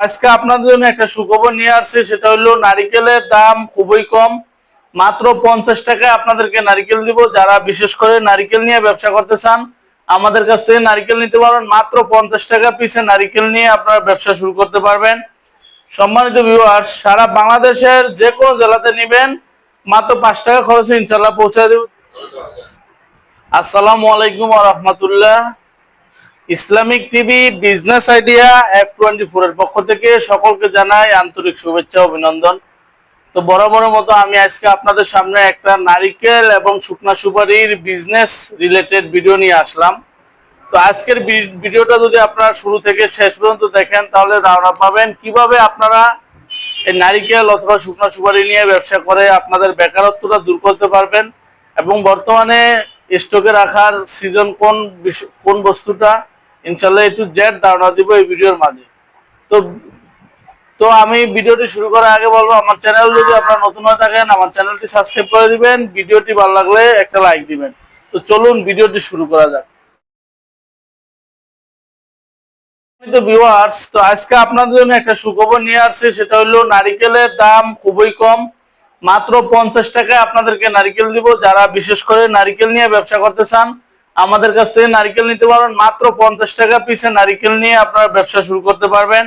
আজকে আপনাদের জন্য একটা সুখবর নিয়ে আসছে, সেটা হলো নারিকেলের দাম খুবই কম। মাত্র 50 টাকায় আপনাদেরকে নারিকেল দিব। যারা বিশেষ করে নারিকেল নিয়ে ব্যবসা করতে চান আমাদের কাছ থেকে নারিকেল নিতে পারবেন। মাত্র 50 টাকা পিসে নারিকেল নিয়ে আপনারা ব্যবসা শুরু করতে পারবেন। সম্মানিত ভিউয়ার্স, সারা বাংলাদেশের যে কোনো জেলাতে নেবেন মাত্র 5 টাকা খরচে ইনশাল্লাহ পৌঁছে দেব। আসসালামু আলাইকুম ওয়া রাহমাতুল্লাহ। Islamic TV business idea F24 এর পক্ষ থেকে সকলকে জানাই আন্তরিক শুভেচ্ছা অভিনন্দন। তো বরাবরের মতো আমি আজকে আপনাদের সামনে একটা নারিকেল এবং শুকনা সুপারির বিজনেস রিলেটেড ভিডিও নিয়ে আসলাম। তো আজকের ভিডিওটা যদি আপনারা শুরু থেকে শেষ পর্যন্ত দেখেন তাহলে ধারণা পাবেন কিভাবে আপনারা এই নারিকেল অথবা শুকনা সুপারি নিয়ে ব্যবসা করে আপনাদের বেকারত্বটা দূর করতে পারবেন এবং বর্তমানে স্টকে রাখার সিজন কোন বস্তুটা ইনশাল্লাহ একটু জেড ধারণা দিব এই ভিডিওর মাঝে। তো তো আমি ভিডিওটি শুরু করার আগে বলবো, আমার চ্যানেল যদি আপনারা নতুন হয়ে থাকেন আমার চ্যানেলটি সাবস্ক্রাইব করে দিবেন, ভিডিওটি ভালো লাগলে একটা লাইক দিবেন। তো চলুন ভিডিওটি শুরু করা যাক। তো ভিউয়ার্স, তো আজকে আপনাদের জন্য একটা সুখবর নিয়ে আসছে, সেটা হলো নারিকেলের দাম খুবই কম। মাত্র 50 টাকায় আপনাদেরকে নারিকেল দিব। যারা বিশেষ করে নারিকেল নিয়ে ব্যবসা করতে চান আমাদের কাছ থেকে নারিকেল নিতে পারবেন। মাত্র 50 টাকা পিসে নারিকেল নিয়ে আপনারা ব্যবসা শুরু করতে পারবেন।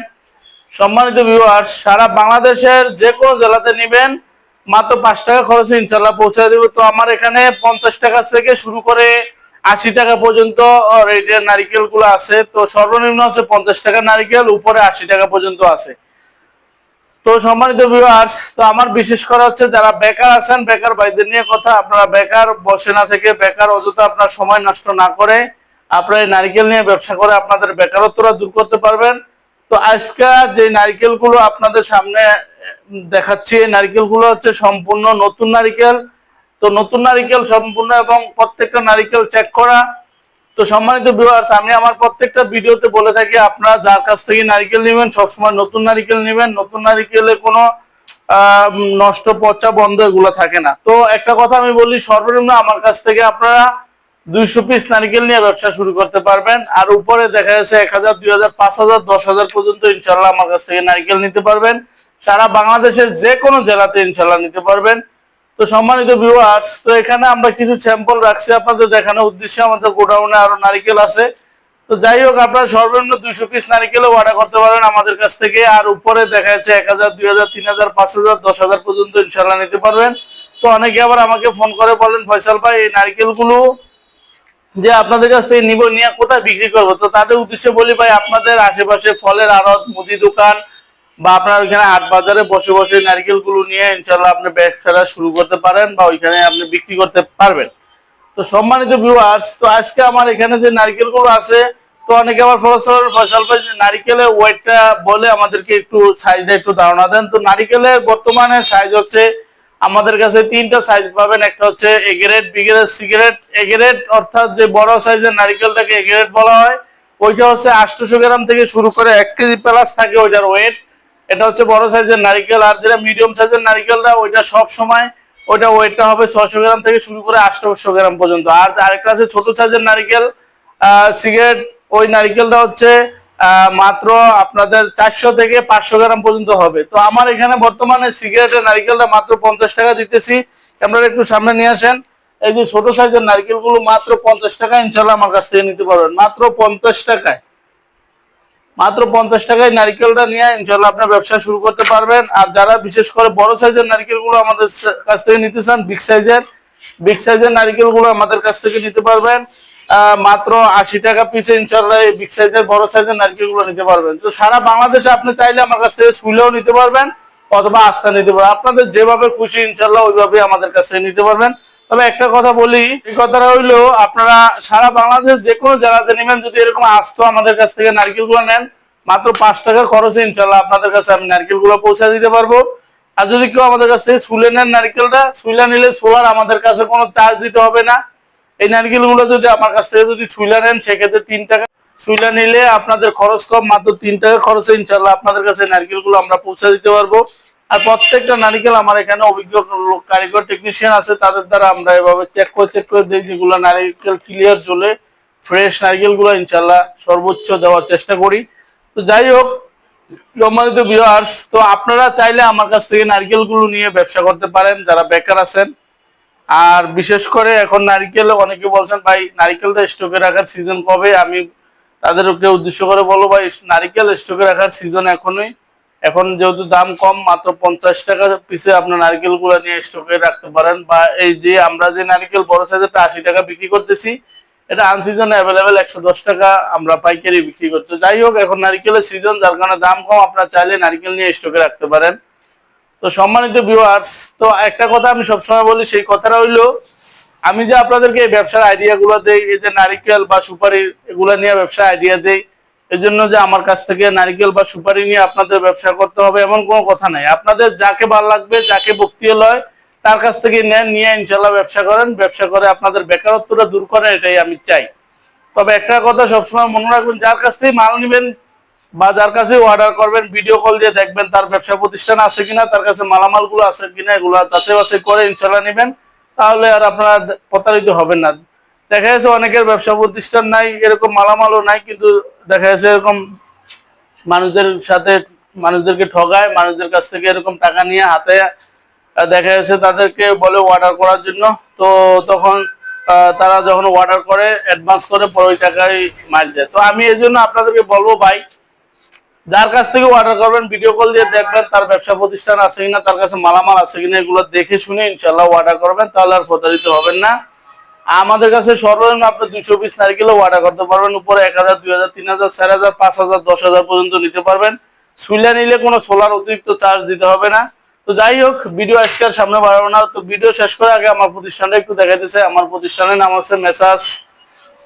সম্মানিত ভিউয়ার্স, সারা বাংলাদেশের যে কোনো জেলাতে নেবেন মাত্র 5 টাকা খরচে ইনশাল্লাহ পৌঁছে দেব। তো আমার এখানে 50 টাকা থেকে শুরু করে 80 টাকা পর্যন্ত রেটের নারিকেল গুলো আছে। তো সর্বনিম্ন হচ্ছে 50 টাকা নারিকেল, উপরে 80 টাকা পর্যন্ত আছে। তো সম্মানিত ভিউয়ার্স, তো আমার বিশেষ করে হচ্ছে যারা বেকার আছেন, বেকার ভাইদের নিয়ে কথা। আপনারা বেকার বসে না থেকে, বেকার অযথা আপনার সময় নষ্ট না করে আপনারা এই নারিকেল নিয়ে ব্যবসা করে আপনাদের বেকারত্বটা দূর করতে পারবেন। তো আজকে যে নারিকেল গুলো আপনাদের সামনে দেখাচ্ছি, এই নারিকেল গুলো হচ্ছে সম্পূর্ণ নতুন নারিকেল। তো নতুন নারিকেল সম্পূর্ণ এবং প্রত্যেকটা নারিকেল চেক করা। তো সম্মানিত ভিউয়ার্স, আমি আমার প্রত্যেকটা ভিডিওতে বলে থাকি আপনারা যার কাছ থেকে নারিকেল নেবেন সবসময় নতুন নারিকেল নেবেন। নতুন নারিকেলে কোনো নষ্ট পচা বন্ধ এগুলো থাকে না। তো একটা কথা আমি বলি, সর্বনিম্ন আমার কাছ থেকে আপনারা 200 পিস নারিকেল নিয়ে ব্যবসা শুরু করতে পারবেন। আর উপরে দেখা যাচ্ছে 1000, 2000, 5000, 10,000 পর্যন্ত ইনশাল্লাহ আমার কাছ থেকে নারিকেল নিতে পারবেন। সারা বাংলাদেশের যে কোনো জেলাতে ইনশাল্লাহ নিতে পারবেন। তো সম্মানিত ভিউয়ার্স, তো এখানে আমরা কিছু স্যাম্পল রাখছি আপনাদের দেখানোর উদ্দেশ্যে। আমাদের গোডাউনে আরো নারিকেল আছে। তো যাই হোক, আপনারা সর্বনিম্ন 200 পিস নারিকেলও অর্ডার করতে পারেন আমাদের কাছ থেকে। আর উপরে দেখা যাচ্ছে 1000, 2000, 3000, 5000, 10,000 পর্যন্ত ইনশাল্লাহ নিতে পারবেন। তো অনেকে আবার আমাকে ফোন করে বলেন, ফয়সাল ভাই এই নারিকেলগুলো যে আপনাদের কাছ থেকে নিব, নিয়ে কোথায় বিক্রি করবো? তো তাদের উদ্দেশ্যে বলি, ভাই আপনাদের আশেপাশে ফলের আড়ত, মুদি দোকান বা আপনার ওইখানে হাট বাজারে বসে বসে নারকেল গুলো নিয়ে ইনশাল্লাহ আপনি ব্যবসাটা শুরু করতে পারেন বা ওইখানে আপনি বিক্রি করতে পারবেন। তো সম্মানিত ভিউয়ার্স, তো আজকে আমার এখানে যে নারকেল গুলো আছে, তো অনেকে আবার ফয়সাল ভাই নারিকেলের ওয়েটটা বলে আমাদেরকে একটু সাইজটা একটু ধারণা দেন। তো নারিকেলের বর্তমানে সাইজ হচ্ছে আমাদের কাছে 3টা সাইজ পাবেন। একটা হচ্ছে A grade, B grade, C grade. A grade অর্থাৎ যে বড় সাইজের নারিকেলটাকে এ গ্রেড বলা হয়। ওইটা হচ্ছে 800 গ্রাম থেকে শুরু করে 1 কেজি প্লাস থাকে ওইটার ওয়েট। এটা হচ্ছে বড় সাইজের নারিকেল। আর যেটা মিডিয়াম সাইজের নারিকেলটা ওইটা সব সময় ওইটা ওয়েটটা হবে 600 গ্রাম থেকে শুরু করে 800 গ্রাম পর্যন্ত। আর আরেকটা আছে ছোট সাইজের নারিকেল, সিগারেট। ওই নারিকেলটা হচ্ছে মাত্র আপনাদের 400 থেকে 500 গ্রাম পর্যন্ত হবে। তো আমার এখানে বর্তমানে সিগারেটের নারিকেলটা মাত্র 50 টাকা দিতেছি। আপনারা একটু সামনে নিয়ে আসেন। এই যে ছোট সাইজের নারিকেলগুলো মাত্র 50 টাকা ইনশাল্লাহ আমার কাছ থেকে নিতে পারবেন। মাত্র 50 টাকায়, মাত্র 50 টাকায় নারিকেলটা নিয়ে ইনশাল্লাহ আপনার ব্যবসা শুরু করতে পারবেন। আর যারা বিশেষ করে বড় সাইজের নারিকেলগুলো আমাদের কাছ থেকে নিতে চান, বিগ সাইজের নারিকেলগুলো আমাদের কাছ থেকে নিতে পারবেন মাত্র 80 টাকা পিসে ইনশাল্লাহ। এই বিগ সাইজের বড় সাইজের নারিকেলগুলো নিতে পারবেন। তো সারা বাংলাদেশে আপনি চাইলে আমার কাছ থেকে শুলেও নিতে পারবেন অথবা আস্থা নিতে পারবেন। আপনাদের যেভাবে খুশি ইনশাল্লাহ ওইভাবে আমাদের কাছ থেকে নিতে পারবেন। তবে একটা কথা বলি, এই কথাটা হইলো আপনারা সারা বাংলাদেশ যে কোনো জায়গাতে নেবেন, যদি এরকম আস্ত আমাদের কাছ থেকে নারকেলগুলো নেন মাত্র 5 টাকার খরচে ইনশাল্লাহ আপনাদের কাছে আমি নারকেলগুলো পৌঁছে দিতে পারবো। আর যদি কেউ আমাদের কাছ থেকে শুলে নেন নারকেলটা, শুলে নিলে সোলার আমাদের কাছে কোনো চার্জ দিতে হবে না। এই নারকেলগুলো যদি আমার কাছ থেকে যদি শুইলা নেন সেক্ষেত্রে 3 টাকা, শুইলা নিলে আপনাদের খরচ কম, মাত্র 3 টাকা খরচে ইনশাল্লাহ আপনাদের কাছে নারকেলগুলো আমরা পৌঁছে দিতে পারবো। আর প্রত্যেকটা নারিকেল আমার এখানে অভিজ্ঞ কারিগর টেকনিশিয়ান আছে, তাদের দ্বারা আমরা এভাবে চেক করে দিই যেগুলো নারিকেল ক্লিয়ার জ্বলে ফ্রেশ নারিকেলগুলো ইনশাল্লাহ সর্বোচ্চ দেওয়ার চেষ্টা করি। তো যাই হোক, সম্মানিত ভিউয়ার্স, তো আপনারা চাইলে আমার কাছ থেকে নারকেলগুলো নিয়ে ব্যবসা করতে পারেন যারা বেকার আছেন। আর বিশেষ করে এখন নারকেল অনেকে বলছেন ভাই নারকেলটা স্টকে রাখার সিজন কবে, আমি তাদেরকে উদ্দেশ্য করে বলবো ভাই নারকেল স্টকে রাখার সিজন এখনই। এখন যেহেতু দাম কম, মাত্র 50 টাকা পিসে আপনার নারকেল গুলো নিয়ে স্টকে রাখতে পারেন। বা এই যে আমরা যে নারকেল বড় সাইজেরটা 80 টাকা বিক্রি করতেছি, এটা আনসিজনে অ্যাভেলেবেল 110 টাকা আমরা পাইকারি বিক্রি করতে। যাই হোক, এখন নারকেলের সিজন, যার কারণে দাম কম, আপনারা চাইলে নারকেল নিয়ে স্টকে রাখতে পারেন। তো সম্মানিত ভিউয়ার্স, তো একটা কথা আমি সবসময় বলি, সেই কথাটা হইলো আমি যে আপনাদেরকে এই ব্যবসার আইডিয়া গুলো দেই, এই যে নারিকেল বা সুপারি এগুলো নিয়ে ব্যবসার আইডিয়া দেই, এই জন্য যে আমার কাছ থেকে নারিকেল বা সুপারি নিয়ে আপনাদের ব্যবসা করতে হবে এমন কোনো কথা নাই। আপনাদের যাকে ভালো লাগবে, যাকে বক্তিয়া লয়, তার কাছ থেকে নেন, নিয়ে ইনশাল্লাহ ব্যবসা করেন। ব্যবসা করে আপনাদের বেকারত্বটা দূর করেন, এটাই আমি চাই। তবে একটা কথা সবসময় মনে রাখবেন, যার কাছ থেকে মাল নেবেন বা যার কাছে অর্ডার করবেন, ভিডিও কল দিয়ে দেখবেন তার ব্যবসা প্রতিষ্ঠান আছে কিনা, তার কাছে মালামাল গুলো আছে কিনা, এগুলো যাচাই বাছাই করে ইনশাল্লাহ নেবেন। তাহলে আর আপনারা প্রতারিত হবেন না। দেখা যাচ্ছে অনেকের ব্যবসা প্রতিষ্ঠান নাই, এরকম মালামালও নাই, কিন্তু দেখা যাচ্ছে এরকম মানুষদের সাথে, মানুষদেরকে ঠগায়, মানুষদের কাছ থেকে এরকম টাকা নিয়ে হাতে দেখা যাচ্ছে তাদেরকে বলে অর্ডার করার জন্য। তো তখন তারা যখন অর্ডার করে অ্যাডভান্স করে পরে ওই টাকায় মার যায়। তো আমি এই জন্য আপনাদেরকে বলবো ভাই, যার কাছ থেকে অর্ডার করবেন ভিডিও কল দিয়ে দেখবেন তার ব্যবসা প্রতিষ্ঠান আছে কিনা, তার কাছে মালামাল আছে কিনা, এগুলো দেখে শুনে ইনশাল্লাহ অর্ডার করবেন, তাহলে আর প্রতারিত হবেন না। আমাদের কাছে সর্বনিম্ন আপনি 200 পিস নারকেলও অর্ডার করতে পারবেন, উপরে 1000, 2000, 3000, 4000, 5000, 10,000 পর্যন্ত নিতে পারবেন। সুইলা নিলে কোনো সোলার অতিরিক্ত চার্জ দিতে হবে না। তো যাই হোক, ভিডিও আজকে আর সামনে বাড়াবো না। তো ভিডিও শেষ করে আগে আমার প্রতিষ্ঠানটা একটু দেখাইতেছে। আমার প্রতিষ্ঠানের নাম হচ্ছে মেসাস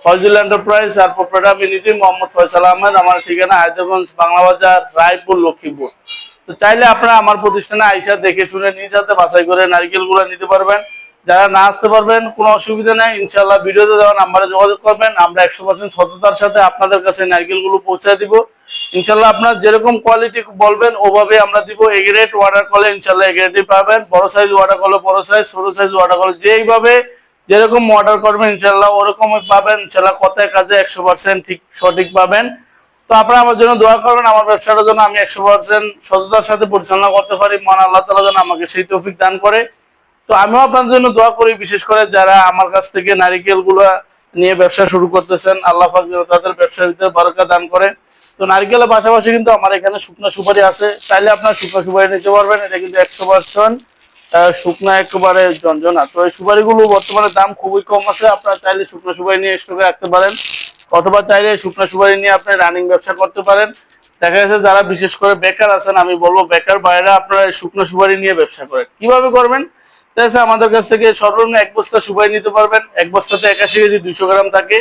ফয়জুল এন্টারপ্রাইজ, আর প্রোপ্রাইটার আমি নিজে মোহাম্মদ ফয়সাল আহমেদ। আমার ঠিকানা হায়দ্রাবাদ, বাংলা বাজার, রায়পুর, লক্ষ্মীপুর। তো চাইলে আপনারা আমার প্রতিষ্ঠানে আইসা দেখে শুনে নিজ হাতে বাছাই করে নারকেল গুলো নিতে পারবেন। যারা না আসতে পারবেন কোনো অসুবিধা নেই, ইনশাল্লাহ ভিডিওতে দেওয়া নাম্বারে যোগাযোগ করবেন। আমরা 100% সততার সাথে আপনাদের কাছে নারকেল গুলো পৌঁছায় দিব। ইনশাল্লাহ আপনার যেরকম কোয়ালিটি বলবেন ওভাবে আমরা দিব। এ গ্রেড অর্ডার করলে ইনশাল্লাহ এ গ্রেডই পাবেন, বড় সাইজ অর্ডার করলে বড় সাইজ, ছোট সাইজ অর্ডার করলে যেইভাবে যেরকম অর্ডার করবেন ইনশাল্লাহ ওরকমই পাবেন। ইনশাল্লাহ কথায় কাজে 100% ঠিক সঠিক পাবেন। তো আপনারা আমার জন্য দোয়া করবেন, আমার ব্যবসাটার জন্য আমি 100% সততার সাথে পরিচালনা করতে পারি। মহান আল্লাহ তাআলা যেন আমাকে সেই তৌফিক দান করে। তো আমিও আপনাদের জন্য দোয়া করি, বিশেষ করে যারা আমার কাছ থেকে নারিকেল গুলা নিয়ে ব্যবসা শুরু করতেছেন, আল্লাহ পাক যেন তাদের ব্যবসার ভিতরে বরকত দান করে। তো নারিকেলের পাশাপাশি কিন্তু আমার এখানে শুকনো সুপারি আছে, চাইলে আপনার শুকনো সুপারি নিতে পারবেন। এটা কিন্তু 100% শুকনো, একেবারে ঝনঝনা। তো এই সুপারিগুলো বর্তমানে দাম খুবই কম আছে, আপনারা চাইলে শুকনো সুপারি নিয়ে স্টকে রাখতে পারেন, অথবা চাইলে শুকনো সুপারি নিয়ে আপনি রানিং ব্যবসা করতে পারেন। দেখা যাচ্ছে যারা বিশেষ করে বেকার আছেন, আমি বলবো বেকার বাইরে আপনারা শুকনো সুপারি নিয়ে ব্যবসা করেন। কিভাবে করবেন? দেখা যাচ্ছে আমাদের কাছ থেকে সর্বনিম্ন 1 বস্তা সুপারি নিতে পারবেন। 1 বস্তাতে 81 কেজি 200 গ্রাম থাকে।